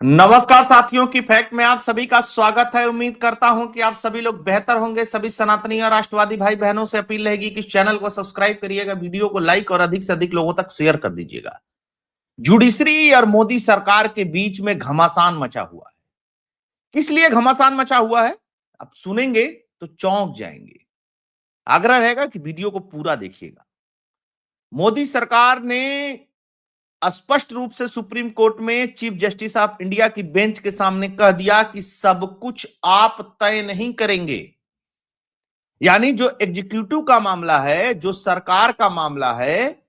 नमस्कार साथियों की फैक्ट में आप सभी का स्वागत है। उम्मीद करता हूं कि आप सभी लोग बेहतर होंगे। सभी सनातनी और राष्ट्रवादी भाई बहनों से अपील रहेगी कि चैनल को सब्सक्राइब करिएगा, वीडियो को लाइक और अधिक से अधिक लोगों तक शेयर कर दीजिएगा। जुडिशरी और मोदी सरकार के बीच में घमासान मचा हुआ है। किस लिए घमासान मचा हुआ है आप सुनेंगे तो चौंक जाएंगे। आग्रह रहेगा कि वीडियो को पूरा देखिएगा। मोदी सरकार ने स्पष्ट रूप से सुप्रीम कोर्ट में चीफ जस्टिस ऑफ इंडिया की बेंच के सामने कह दिया कि सब कुछ आप तय नहीं करेंगे। यानी जो एग्जीक्यूटिव का मामला है, जो सरकार का मामला है,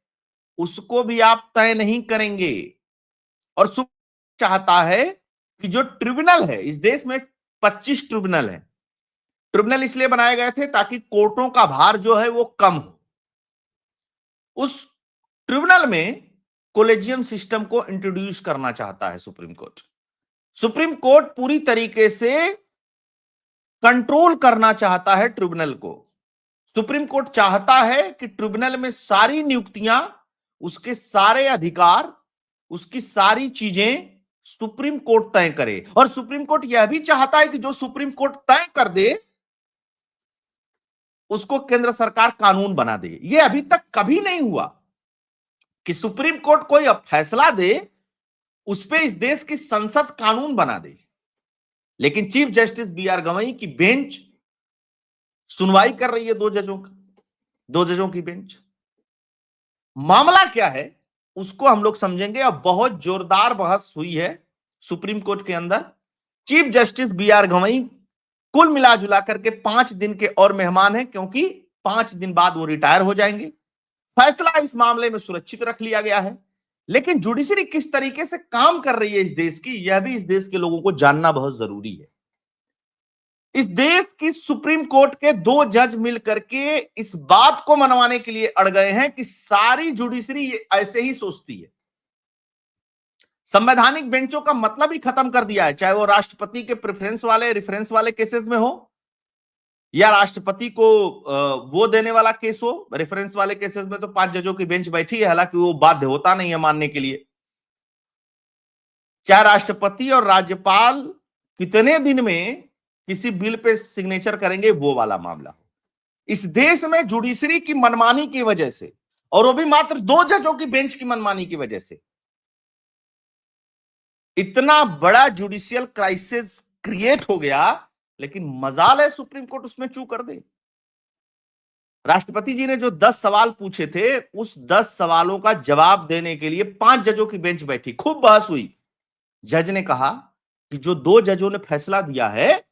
उसको भी आप तय नहीं करेंगे। और सुप्रीम चाहता है कि जो ट्रिब्यूनल है इस देश में 25 ट्रिब्यूनल है। ट्रिब्यूनल इसलिए बनाए गए थे ताकि कोर्टों का भार जो है वो कम हो। उस ट्रिब्यूनल में कोलेजियम सिस्टम को इंट्रोड्यूस करना चाहता है सुप्रीम कोर्ट। सुप्रीम कोर्ट पूरी तरीके से कंट्रोल करना चाहता है ट्रिब्यूनल को। सुप्रीम कोर्ट चाहता है कि ट्रिब्यूनल में सारी नियुक्तियां, उसके सारे अधिकार, उसकी सारी चीजें सुप्रीम कोर्ट तय करे। और सुप्रीम कोर्ट यह भी चाहता है कि जो सुप्रीम कोर्ट तय कर दे उसको केंद्र सरकार कानून बना दे। यह अभी तक कभी नहीं हुआ कि सुप्रीम कोर्ट कोई फैसला दे उस पर इस देश की संसद कानून बना दे। लेकिन chief justice B R Gavai की बेंच सुनवाई कर रही है दो जजों की बेंच। मामला क्या है उसको हम लोग समझेंगे। अब बहुत जोरदार बहस हुई है सुप्रीम कोर्ट के अंदर। Chief justice B R Gavai कुल मिला जुला करके 5 दिन के और मेहमान हैं, क्योंकि 5 दिन बाद वो रिटायर हो जाएंगे। फैसला इस मामले में सुरक्षित रख लिया गया है। लेकिन जुडिशरी किस तरीके से काम कर रही है इस देश की, यह भी इस देश के लोगों को जानना बहुत जरूरी है। इस देश की सुप्रीम कोर्ट के 2 जज मिलकर के इस बात को मनवाने के लिए अड़ गए हैं कि सारी जुडिशरी ऐसे ही सोचती है। संवैधानिक बेंचों का मतलब ही खत्म कर दिया है, चाहे वो राष्ट्रपति के प्रेफरेंस वाले रेफरेंस वाले केसेस में हो या राष्ट्रपति को वो देने वाला केस हो। रेफरेंस वाले केसेस में तो 5 जजों की बेंच बैठी है, हालांकि वो बाध्य होता नहीं है मानने के लिए। चाहे राष्ट्रपति और राज्यपाल कितने दिन में किसी बिल पे सिग्नेचर करेंगे, वो वाला मामला हो। इस देश में जुडिशरी की मनमानी की वजह से, और वो भी मात्र 2 जजों की बेंच की मनमानी की वजह से, इतना बड़ा जुडिशियल क्राइसिस क्रिएट हो गया। लेकिन मजाल है सुप्रीम कोर्ट उसमें चूक कर दे। राष्ट्रपति जी ने जो 10 सवाल पूछे थे, उस 10 सवालों का जवाब देने के लिए 5 जजों की बेंच बैठी। खूब बहस हुई। जज ने कहा कि जो 2 जजों ने फैसला दिया है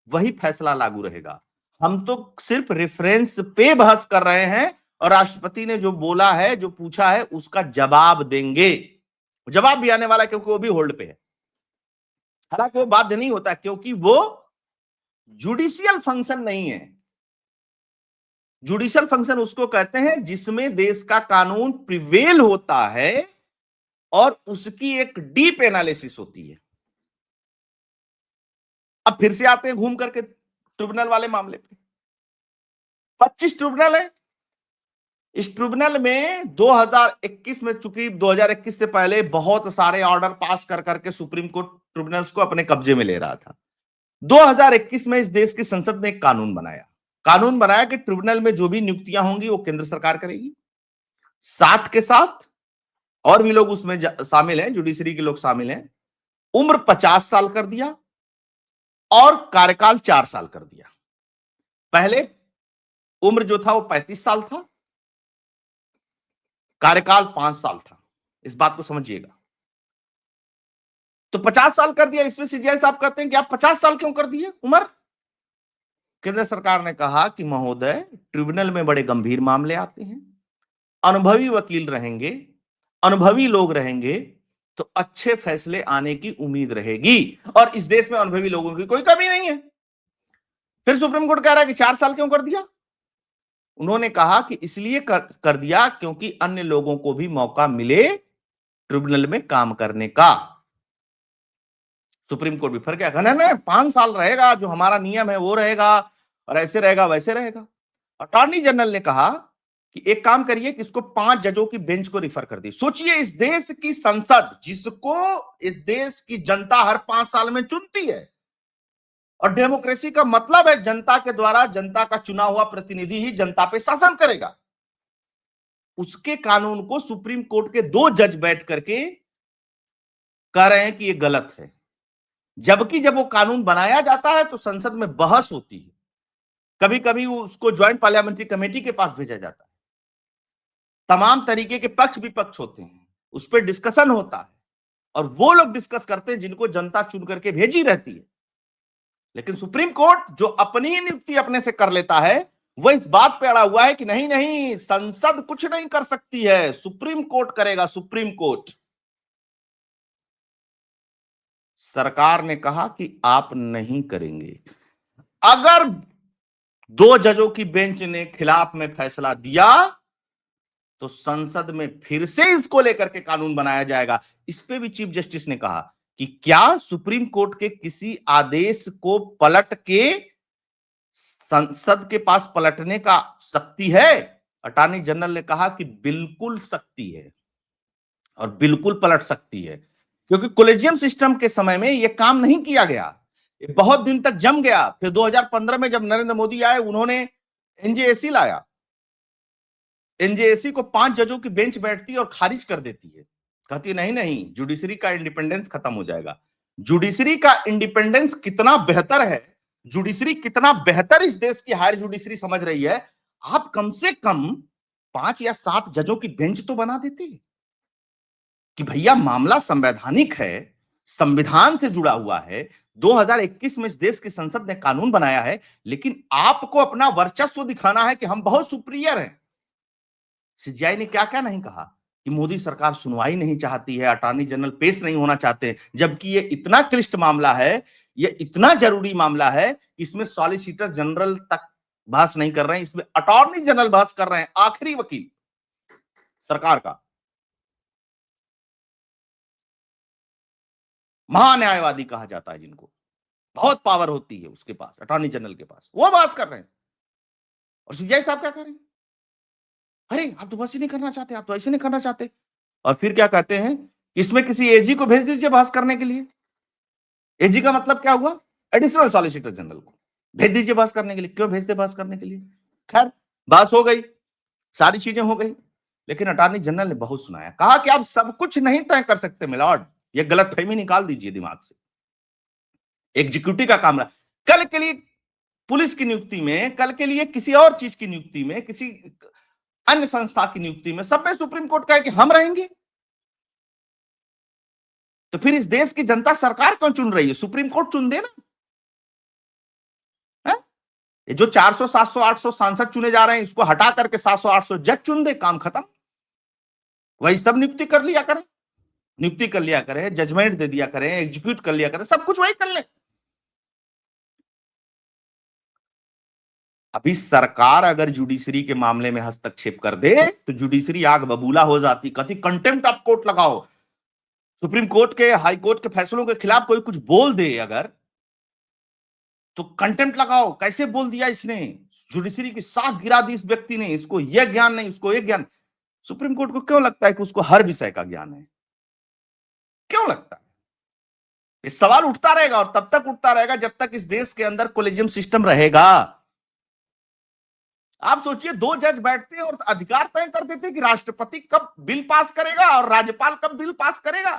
वही फैसला लागू रहेगा। हम तो सिर्फ रेफरेंस पे बहस कर रहे हैं और राष्ट्रपति ने जो बोला है, जो पूछा है, उसका जवाब देंगे। जवाब भी आने वाला है, क्योंकि वो भी होल्ड पे है। हालांकि वो बाध्य नहीं होता, क्योंकि वो जुडिशियल फंक्शन नहीं है। जुडिशियल फंक्शन उसको कहते हैं जिसमें देश का कानून प्रिवेल होता है और उसकी एक डीप एनालिसिस होती है। अब फिर से आते हैं घूम करके ट्रिब्यूनल वाले मामले पे। 25 ट्रिब्यूनल है। इस ट्रिब्यूनल में 2021 में, चूंकि 2021 से पहले बहुत सारे ऑर्डर पास कर करके सुप्रीम कोर्ट ट्रिब्यूनल्स को अपने कब्जे में ले रहा था। 2021 में इस देश की संसद ने एक कानून बनाया कि ट्रिब्यूनल में जो भी नियुक्तियां होंगी वो केंद्र सरकार करेगी। साथ के साथ और भी लोग उसमें शामिल हैं, जुडिशरी के लोग शामिल हैं। उम्र 50 साल कर दिया और कार्यकाल 4 साल कर दिया। पहले उम्र जो था वो 35 साल था, कार्यकाल 5 साल था। इस बात को समझिएगा। तो 50 साल कर दिया। इसमें सीजीआई साहब कहते हैं कि आप 50 साल क्यों कर दिए उम्र? केंद्र सरकार ने कहा कि महोदय, ट्रिब्यूनल में बड़े गंभीर मामले आते हैं, अनुभवी वकील रहेंगे, अनुभवी लोग रहेंगे, तो अच्छे फैसले आने की उम्मीद रहेगी। और इस देश में अनुभवी लोगों की कोई कमी नहीं है। फिर सुप्रीम कोर्ट कह रहा है कि 4 साल क्यों कर दिया? उन्होंने कहा कि इसलिए कर दिया क्योंकि अन्य लोगों को भी मौका मिले ट्रिब्यूनल में काम करने का। सुप्रीम कोर्ट भी फिर क्या कहना, नहीं 5 साल रहेगा, जो हमारा नियम है वो रहेगा, और ऐसे रहेगा वैसे रहेगा। अटॉर्नी जनरल ने कहा कि एक काम करिए कि इसको 5 जजों की बेंच को रिफर कर दी। सोचिए, इस देश की संसद, जिसको इस देश की जनता हर 5 साल में चुनती है, और डेमोक्रेसी का मतलब है जनता के द्वारा जनता का चुना हुआ प्रतिनिधि ही जनता पे शासन करेगा, उसके कानून को सुप्रीम कोर्ट के 2 जज बैठ करके कह रहे हैं कि ये गलत है। जबकि जब वो कानून बनाया जाता है तो संसद में बहस होती है, कभी कभी उसको ज्वाइंट पार्लियामेंट्री कमेटी के पास भेजा जाता है, तमाम तरीके के पक्ष विपक्ष होते हैं, उस पर डिस्कशन होता है, और वो लोग डिस्कस करते हैं जिनको जनता चुन करके भेजी रहती है। लेकिन सुप्रीम कोर्ट जो अपनी नियुक्ति अपने से कर लेता है, वो इस बात पे अड़ा हुआ है कि नहीं नहीं, संसद कुछ नहीं कर सकती है, सुप्रीम कोर्ट करेगा, सुप्रीम कोर्ट। सरकार ने कहा कि आप नहीं करेंगे। अगर 2 जजों की बेंच ने खिलाफ में फैसला दिया तो संसद में फिर से इसको लेकर के कानून बनाया जाएगा। इस पे भी चीफ जस्टिस ने कहा कि क्या सुप्रीम कोर्ट के किसी आदेश को पलट के संसद के पास पलटने का शक्ति है? अटॉर्नी जनरल ने कहा कि बिल्कुल शक्ति है, और बिल्कुल पलट सकती है, क्योंकि कोलेजियम सिस्टम के समय में यह काम नहीं किया गया, बहुत दिन तक जम गया। फिर 2015 में जब नरेंद्र मोदी आए, उन्होंने एनजेएसी लाया। एनजेएसी को 5 जजों की बेंच बैठती और खारिज कर देती है, कहती है नहीं नहीं, जुडिशरी का इंडिपेंडेंस खत्म हो जाएगा। जुडिशरी का इंडिपेंडेंस कितना बेहतर है, जुडिशरी कितना बेहतर इस देश की हायर जुडिशरी समझ रही है, आप कम से कम 5 या 7 जजों की बेंच तो बना देते कि भैया मामला संवैधानिक है, संविधान से जुड़ा हुआ है, 2021 में इस देश की संसद ने कानून बनाया है, लेकिन आपको अपना वर्चस्व दिखाना है कि हम बहुत सुपीरियर हैं। सीजीआई ने क्या क्या नहीं कहा कि मोदी सरकार सुनवाई नहीं चाहती है, अटॉर्नी जनरल पेश नहीं होना चाहते, जबकि ये इतना क्लिष्ट मामला है, ये इतना जरूरी मामला है कि इसमें सॉलिसिटर जनरल तक बहस नहीं कर रहे हैं, इसमें अटॉर्नी जनरल बहस कर रहे हैं, आखिरी वकील सरकार का। महान्यायवादी कहा जाता है जिनको, बहुत पावर होती है उसके पास, अटॉर्नी जनरल के पास, वो बहस कर रहे हैं। और सीजीआई साहब क्या करें, अरे आप तो बस ही नहीं करना चाहते, आप तो ऐसे नहीं करना चाहते, और फिर क्या कहते हैं, इसमें किसी एजी को भेज दीजिए बहस करने के लिए। एजी का मतलब क्या हुआ, एडिशनल सॉलिसिटर जनरल को भेज दीजिए बहस करने के लिए। क्यों भेजते बहस करने के लिए? खैर, बहस हो गई, सारी चीजें हो गई, लेकिन अटॉर्नी जनरल ने बहुत सुनाया, कहा कि आप सब कुछ नहीं तय कर सकते मिलॉर्ड, ये गलतफहमी निकाल दीजिए दिमाग से, एग्जीक्यूटिव का काम रहा। कल के लिए पुलिस की नियुक्ति में, कल के लिए किसी और चीज की नियुक्ति में, किसी अन्य संस्था की नियुक्ति में, सब में सुप्रीम कोर्ट कहे कि हम रहेंगे। तो फिर इस देश की जनता सरकार क्यों चुन रही है? सुप्रीम कोर्ट चुन दे ना। है? ये जो 400, 700, 800 सांसद चुने जा रहे हैं, इसको हटा करके 700, 800 जज चुन दे, काम खत्म। वही सब नियुक्ति कर लिया करें, नियुक्ति कर लिया करें, जजमेंट दे दिया करें, एग्जीक्यूट कर लिया करें, सब कुछ वही कर ले। अभी सरकार अगर जुडिशरी के मामले में हस्तक्षेप कर दे तो जुडिशरी आग बबूला हो जाती, कथी कंटेम्प्ट ऑफ कोर्ट लगाओ। सुप्रीम कोर्ट के, हाई कोर्ट के फैसलों के खिलाफ कोई कुछ बोल दे अगर, तो कंटेम्प्ट लगाओ, कैसे बोल दिया इसने, जुडिशरी की साख गिरा दी इस व्यक्ति ने, इसको यह ज्ञान नहीं, उसको यह ज्ञान। सुप्रीम कोर्ट को क्यों लगता है कि उसको हर विषय का ज्ञान है? क्यों लगता है? ये सवाल उठता रहेगा, और तब तक उठता रहेगा जब तक इस देश के अंदर कोलेजियम सिस्टम रहेगा। आप सोचिए, 2 जज बैठते हैं और अधिकार तय कर देते हैं कि राष्ट्रपति कब बिल पास करेगा और राज्यपाल कब बिल पास करेगा,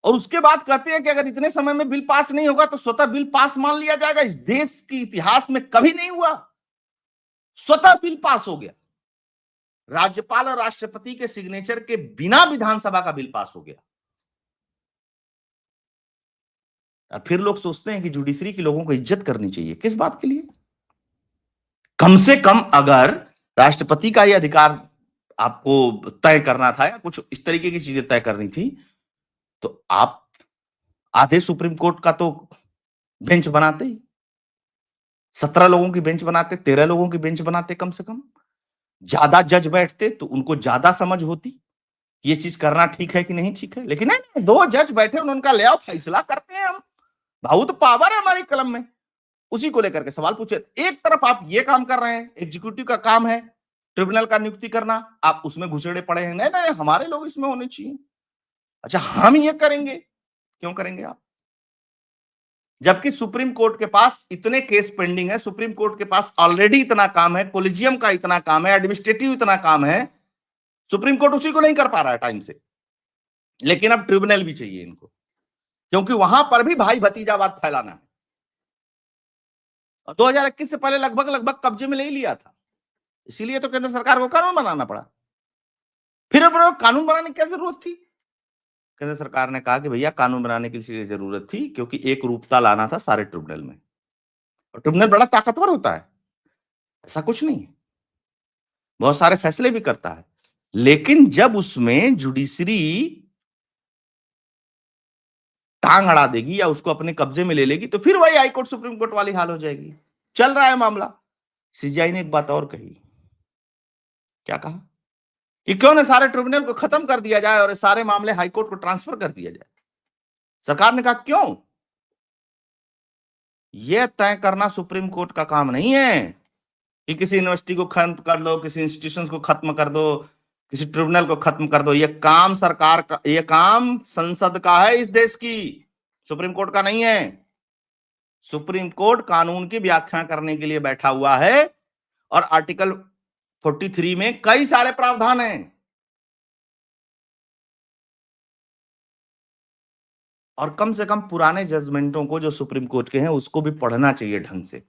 और उसके बाद कहते हैं कि अगर इतने समय में बिल पास नहीं होगा तो स्वतः बिल पास मान लिया जाएगा। इस देश के इतिहास में कभी नहीं हुआ, स्वतः बिल पास हो गया, राज्यपाल और राष्ट्रपति के सिग्नेचर के बिना विधानसभा का बिल पास हो गया। और फिर लोग सोचते हैं कि जुडिशरी की लोगों को इज्जत करनी चाहिए, किस बात के लिए? कम से कम अगर राष्ट्रपति का यह अधिकार आपको तय करना था या कुछ इस तरीके की चीजें तय करनी थी, तो आप आधे सुप्रीम कोर्ट का तो बेंच बनाते ही, 17 लोगों की बेंच बनाते, 13 लोगों की बेंच बनाते, कम से कम ज्यादा जज बैठते तो उनको ज्यादा समझ होती ये चीज करना ठीक है कि नहीं ठीक है। लेकिन नहीं, 2 जज बैठे, उनका ले आओ, फैसला करते हैं हम, बहुत पावर है हमारी कलम में, उसी को लेकर के सवाल पूछे। एक तरफ आप ये काम कर रहे हैं, एग्जीक्यूटिव का काम है ट्रिब्यूनल का नियुक्ति करना, आप उसमें घुसेड़े पड़े हैं, नहीं नहीं हमारे लोग इसमें होने चाहिए। अच्छा हम ये करेंगे, क्यों करेंगे आप? जबकि सुप्रीम कोर्ट के पास इतने केस पेंडिंग है, सुप्रीम कोर्ट के पास ऑलरेडी इतना काम है, कोलिजियम का इतना काम है, एडमिनिस्ट्रेटिव इतना काम है, सुप्रीम कोर्ट उसी को नहीं कर पा रहा है टाइम से। लेकिन अब ट्रिब्यूनल भी चाहिए इनको, क्योंकि वहां पर भी भाई भतीजावाद फैलाना है। और 2021 से पहले लगभग लगभग कब्जे में ले ही लिया था, इसीलिए तो केंद्र सरकार को कानून बनाना पड़ा। फिर कानून बनाने की क्या जरूरत थी? केंद्र सरकार ने कहा कि भैया कानून बनाने की इसलिए जरूरत थी क्योंकि एक रूपता लाना था सारे ट्रिब्यूनल में, और ट्रिब्यूनल बड़ा ताकतवर होता है, ऐसा कुछ नहीं है, बहुत सारे फैसले भी करता है। लेकिन जब उसमें जुडिशरी टांग अड़ा देगी या उसको अपने कब्जे में ले लेगी तो फिर वही हाईकोर्ट सुप्रीम कोर्ट वाली हाल हो जाएगी। चल रहा है मामला। सीजीआई ने एक बात और कही, क्या कहा कि क्यों ना सारे ट्रिब्यूनल को खत्म कर दिया जाए और सारे मामले हाईकोर्ट को ट्रांसफर कर दिया जाए। सरकार ने कहा क्यों? यह तय करना सुप्रीम कोर्ट का काम नहीं है कि किसी यूनिवर्सिटी को खत्म कर लो, किसी इंस्टीट्यूशन को खत्म कर दो, किसी ट्रिब्यूनल को खत्म कर दो। यह काम सरकार का, यह काम संसद का है इस देश की, सुप्रीम कोर्ट का नहीं है। सुप्रीम कोर्ट कानून की व्याख्या करने के लिए बैठा हुआ है और आर्टिकल 43 में कई सारे प्रावधान हैं, और कम से कम पुराने जजमेंटों को जो सुप्रीम कोर्ट के हैं उसको भी पढ़ना चाहिए ढंग से।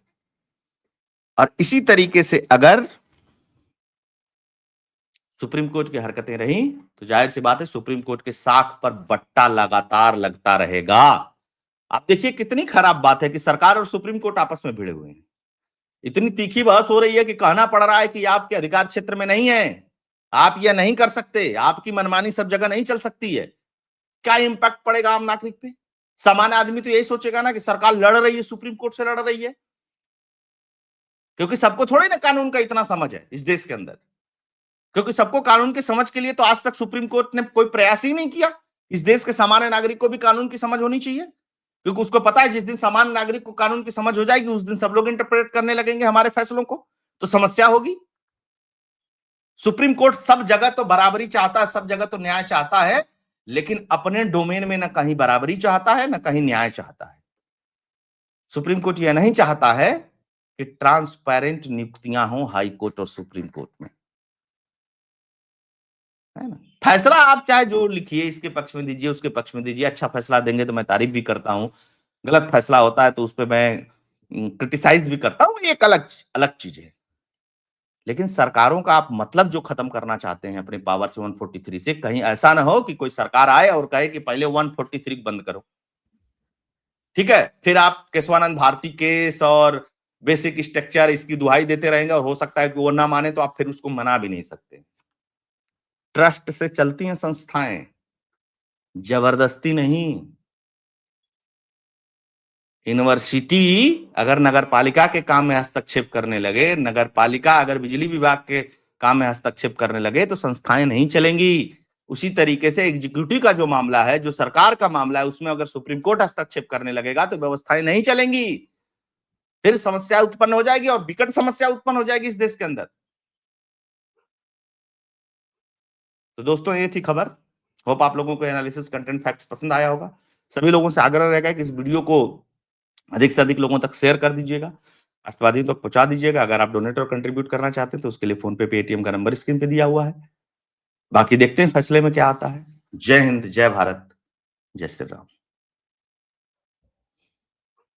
और इसी तरीके से अगर सुप्रीम कोर्ट की हरकतें रही तो जाहिर सी बात है सुप्रीम कोर्ट के साख पर बट्टा लगातार लगता रहेगा। आप देखिए कितनी खराब बात है कि सरकार और सुप्रीम कोर्ट आपस में भिड़े हुए हैं, इतनी तीखी बहस हो रही है कि कहना पड़ रहा है कि आपके अधिकार क्षेत्र में नहीं है, आप यह नहीं कर सकते, आपकी मनमानी सब जगह नहीं चल सकती है। क्या इंपैक्ट पड़ेगा आम नागरिक पे? सामान्य आदमी तो यही सोचेगा ना कि सरकार लड़ रही है, सुप्रीम कोर्ट से लड़ रही है, क्योंकि सबको थोड़ी ना कानून का इतना समझ है इस देश के अंदर, क्योंकि सबको कानून की समझ के लिए तो आज तक सुप्रीम कोर्ट ने कोई प्रयास ही नहीं किया। इस देश के सामान्य नागरिक को भी कानून की समझ होनी चाहिए, क्योंकि उसको पता है जिस दिन सामान्य नागरिक को कानून की समझ हो जाएगी उस दिन सब लोग इंटरप्रेट करने लगेंगे हमारे फैसलों को, तो समस्या होगी। सुप्रीम कोर्ट सब जगह तो बराबरी चाहता है, सब जगह तो न्याय चाहता है, लेकिन अपने डोमेन में न कहीं बराबरी चाहता है न कहीं न्याय चाहता है। सुप्रीम कोर्ट यह नहीं चाहता है कि ट्रांसपेरेंट नियुक्तियां हो हाई कोर्ट और सुप्रीम कोर्ट में, है ना। फैसला आप चाहे जो लिखिए, इसके पक्ष में दीजिए, उसके पक्ष में दीजिए, अच्छा फैसला देंगे तो मैं तारीफ भी करता हूं, गलत फैसला होता है तो उस पर मैं क्रिटिसाइज भी करता हूं, एक अलग अलग चीज है। लेकिन सरकारों का आप मतलब जो खत्म करना चाहते हैं अपने पावर से 143 से, कहीं ऐसा ना हो कि कोई सरकार आए और कहे कि पहले 143 बंद करो, ठीक है, फिर आप केशवानंद भारती केस और बेसिक स्ट्रक्चर इसकी दुहाई देते रहेंगे और हो सकता है कि वो ना माने तो आप फिर उसको मना भी नहीं सकते। ट्रस्ट से चलती हैं संस्थाएं, जबरदस्ती नहीं। यूनिवर्सिटी अगर नगर पालिका के काम में हस्तक्षेप करने लगे, नगर पालिका अगर बिजली विभाग के काम में हस्तक्षेप करने लगे तो संस्थाएं नहीं चलेंगी। उसी तरीके से एग्जीक्यूटिव का जो मामला है, जो सरकार का मामला है, उसमें अगर सुप्रीम कोर्ट हस्तक्षेप करने लगेगा तो व्यवस्थाएं नहीं चलेंगी, फिर समस्या उत्पन्न हो जाएगी और विकट समस्या उत्पन्न हो जाएगी इस देश के अंदर। तो दोस्तों ये थी खबर। होप आप लोगों को एनालिसिस कंटेंट फैक्ट्स पसंद आया होगा। सभी लोगों से आग्रह रहेगा कि इस वीडियो को अधिक से अधिक लोगों तक शेयर कर दीजिएगा, राष्ट्रवादी तक पहुंचा दीजिएगा। अगर आप डोनेट और कंट्रीब्यूट करना चाहते हैं तो उसके लिए फोन पे पेटीएम का नंबर स्क्रीन पे दिया हुआ है। बाकी देखते हैं फैसले में क्या आता है। जय हिंद, जय भारत, जय श्री राम।